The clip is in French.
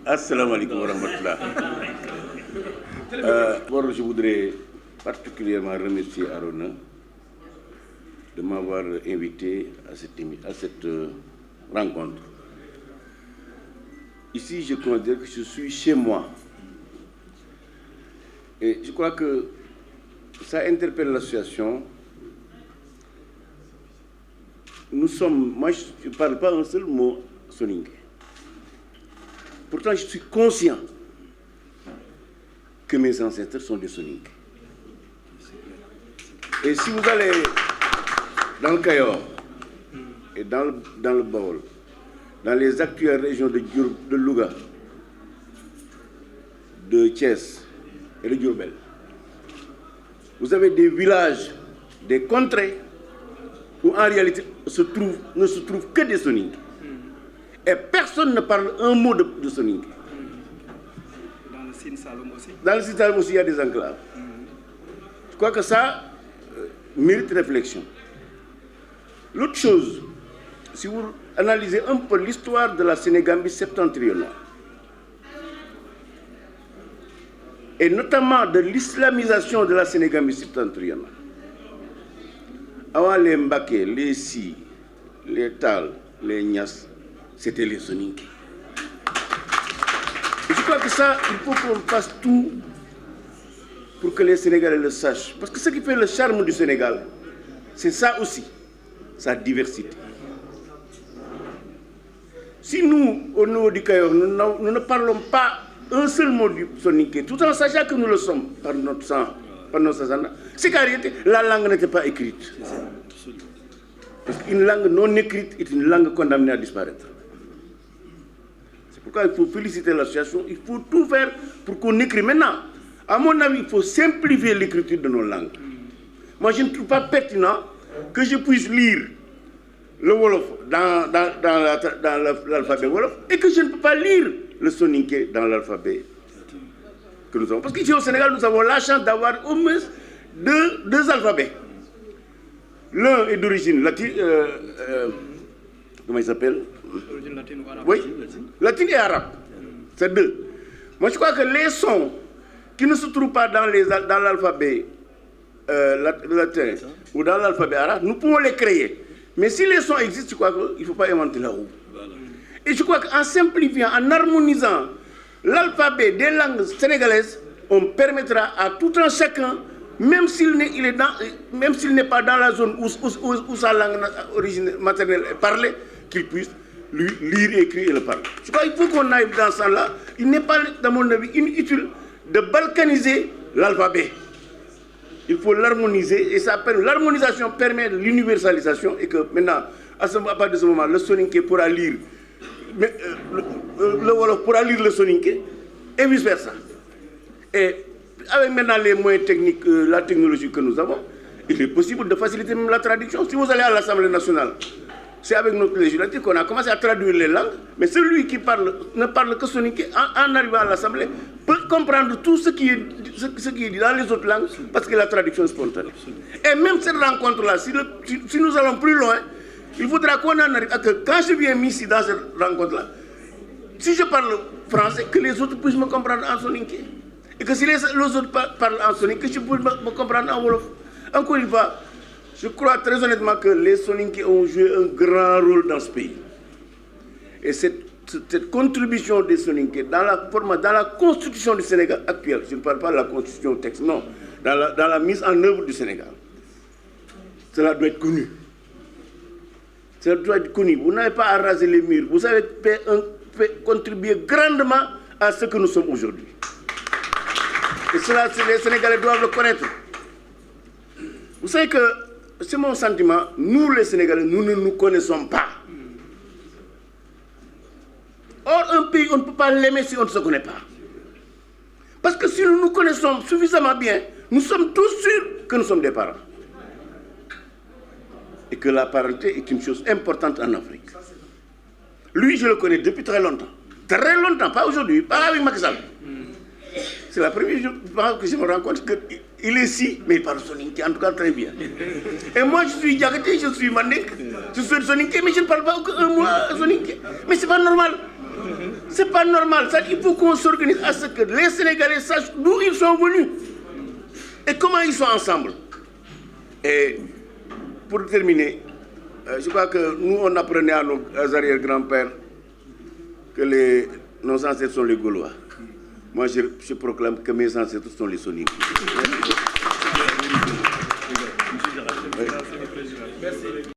Assalamu alaikum wa rahmatullah. Je voudrais particulièrement remercier Arona de m'avoir invité à cette rencontre. Ici, je considère que je suis chez moi. Et je crois que ça interpelle l'association. Moi, je ne parle pas un seul mot soninké. Pourtant, je suis conscient que mes ancêtres sont des soninké. Et si vous allez dans le Cayor et dans le Baol, dans les actuelles régions de Louga, de Thiès et de Diourbel, vous avez des villages, des contrées où en réalité ne se trouvent que des soninké. Et personne ne parle un mot de soninké. Dans le Sine Saloum aussi. Dans le Sine Saloum aussi, il y a des enclaves. Je crois que ça mérite réflexion. L'autre chose, si vous analysez un peu l'histoire de la Sénégambie septentrionale, et notamment de l'islamisation de la Sénégambie septentrionale, avant les Mbaké, les Si, les Tal, les Nias, c'était les soninké. Je crois que ça, il faut qu'on fasse tout pour que les Sénégalais le sachent. Parce que ce qui fait le charme du Sénégal, c'est ça aussi, sa diversité. Si nous, au niveau du Cayor, nous ne parlons pas un seul mot du soninké, tout en sachant que nous le sommes par notre sang, par notre ascendant, c'est qu'en réalité, la langue n'était pas écrite. Parce qu'une langue non écrite est une langue condamnée à disparaître. C'est pourquoi il faut féliciter l'association, il faut tout faire pour qu'on écrit. Maintenant, à mon avis, il faut simplifier l'écriture de nos langues. Moi, je ne trouve pas pertinent que je puisse lire le Wolof dans l'alphabet Wolof et que je ne peux pas lire le soninké dans l'alphabet que nous avons. Parce qu'ici au Sénégal, nous avons la chance d'avoir au moins deux alphabets. L'un est d'origine latine, comment il s'appelle? D'origine latine ou arabe? Oui, latine et arabe. C'est deux. Moi, je crois que les sons qui ne se trouvent pas dans l'alphabet latin ou dans l'alphabet arabe, nous pouvons les créer. Mais si les sons existent, je crois qu'il ne faut pas inventer la roue. Voilà. Et je crois qu'en simplifiant, en harmonisant l'alphabet des langues sénégalaises, on permettra à tout un chacun, même s'il n'est pas dans la zone où sa langue maternelle est parlée, qu'il puisse lui lire, écrire et le parler. Je crois qu'il faut qu'on aille dans ce sens-là. Il n'est pas, dans mon avis, inutile de balkaniser l'alphabet. Il faut l'harmoniser et ça permet, l'harmonisation permet l'universalisation et que maintenant, à partir de ce moment, le soninké pourra lire, le Wolof pourra lire le soninké et vice-versa. Et avec maintenant les moyens techniques, la technologie que nous avons, il est possible de faciliter même la traduction. Si vous allez à l'Assemblée nationale, c'est avec notre législative qu'on a commencé à traduire les langues, mais celui qui ne parle que soninké, en arrivant à l'Assemblée, peut comprendre tout ce qui est dit dans les autres langues, parce que la traduction est spontanée. Et même cette rencontre-là, si nous allons plus loin, il faudra qu'on en arrive à que quand je viens ici dans cette rencontre-là, si je parle français, que les autres puissent me comprendre en soninké. Et que si les autres parlent en soninké, que je puisse me comprendre en wolof. Encore une fois, je crois très honnêtement que les soninké ont joué un grand rôle dans ce pays. Et cette contribution des soninké dans la constitution du Sénégal actuelle, je ne parle pas de la constitution au texte, non, dans la mise en œuvre du Sénégal, cela doit être connu. Cela doit être connu. Vous n'avez pas à raser les murs. Vous avez contribué grandement à ce que nous sommes aujourd'hui. Et cela, les Sénégalais doivent le connaître. Vous savez que, c'est mon sentiment, nous les Sénégalais, nous ne nous connaissons pas. Or, un pays, on ne peut pas l'aimer si on ne se connaît pas. Parce que si nous nous connaissons suffisamment bien, nous sommes tous sûrs que nous sommes des parents. Et que la parenté est une chose importante en Afrique. Lui, je le connais depuis très longtemps. Très longtemps, pas aujourd'hui, pas avec Macky Sall. C'est la première fois que je me rends compte qu'il est ici, mais il parle soninké, en tout cas très bien. Et moi, je suis Diakhaté, je suis Mandingue, je suis soninké, mais je ne parle pas un mot soninké. Mais c'est pas normal. C'est pas normal. Ça, il faut qu'on s'organise à ce que les Sénégalais sachent d'où ils sont venus et comment ils sont ensemble. Et pour terminer, je crois que nous, on apprenait à nos arrière-grands-pères que nos ancêtres sont les Gaulois. Moi, je proclame que mes ancêtres sont les Soniques. Merci.